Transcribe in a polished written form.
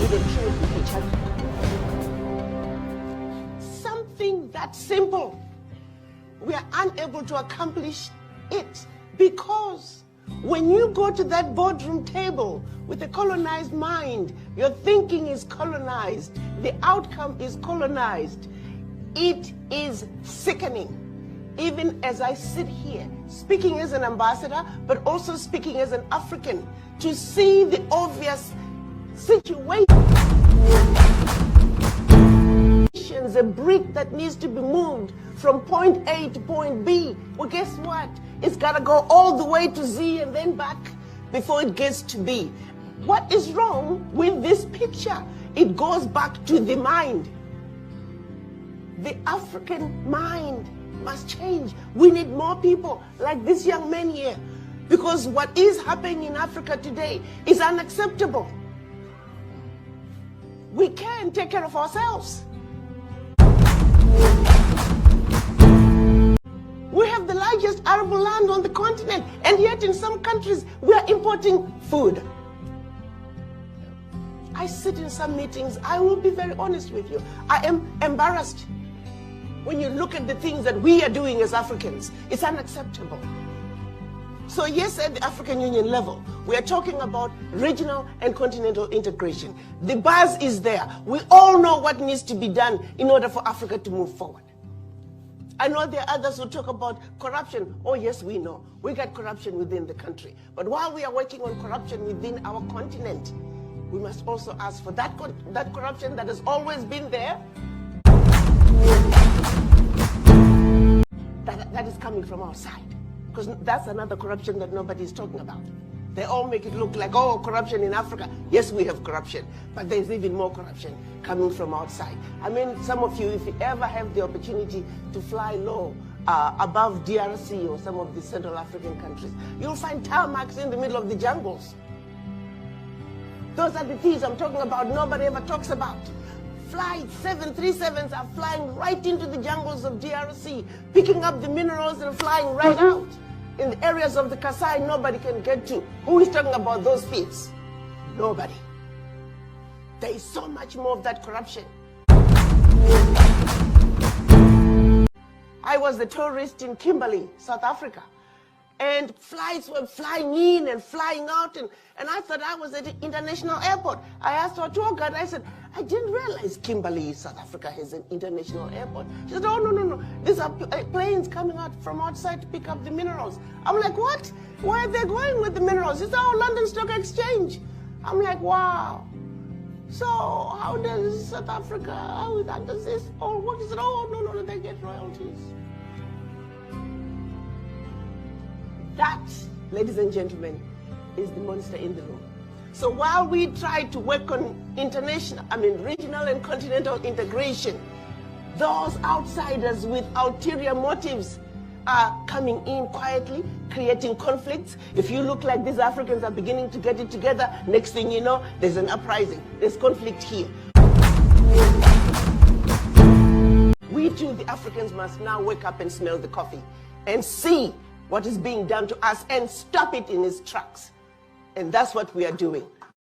we don't trade with each other. Something that simple. We are unable to accomplish it because when you go to that boardroom table with a colonized mind, your thinking is colonized, the outcome is colonized. It is sickening. Even as I sit here, speaking as an ambassador, but also speaking as an African, to see the obvious situation. A brick that needs to be moved from point A to point B. Well, guess what? It's got to go all the way to Z and then back before it gets to B. What is wrong with this picture? It goes back to the mind. The African mind must change. We need more people like this young man here, because what is happening in Africa today is unacceptable. We can't take care of ourselves. We have the largest arable land on the continent, and yet in some countries we are importing food. I sit in some meetings, I will be very honest with you, I am embarrassed. When you look at the things that we are doing as Africans, it's unacceptable. So yes, at the African Union level, we are talking about regional and continental integration. The buzz is there. We all know what needs to be done in order for Africa to move forward. I know there are others who talk about corruption. Oh yes, we know. We got corruption within the country. But while we are working on corruption within our continent, we must also ask for that corruption that has always been there, that is coming from outside. Because that's another corruption that nobody is talking about. They all make it look like, oh, corruption in Africa. Yes, we have corruption, but there's even more corruption coming from outside. I mean, some of you, if you ever have the opportunity to fly low above DRC or some of the Central African countries, you'll find tarmacs in the middle of the jungles. Those are the things I'm talking about, nobody ever talks about. Flights, 737s are flying right into the jungles of DRC, picking up the minerals and flying right out. In the areas of the Kasai, nobody can get to. Who is talking about those feats? Nobody. There is so much more of that corruption. I was a tourist in Kimberley, South Africa, and flights were flying in and flying out, and I thought I was at the international airport. I asked our tour guide, I said, I didn't realize Kimberley, South Africa has an international airport. She said, oh, no. These are planes coming out from outside to pick up the minerals. I'm like, what? Where are they going with the minerals? It's our London Stock Exchange. I'm like, wow. So how does South Africa, how does this, or what is it? Oh, no, they get royalties. That, ladies and gentlemen, is the monster in the room. So while we try to work on regional and continental integration, those outsiders with ulterior motives are coming in quietly, creating conflicts. If you look like these Africans are beginning to get it together, next thing you know, there's an uprising, there's conflict here. We too, the Africans, must now wake up and smell the coffee and see what is being done to us and stop it in its tracks. And that's what we are doing.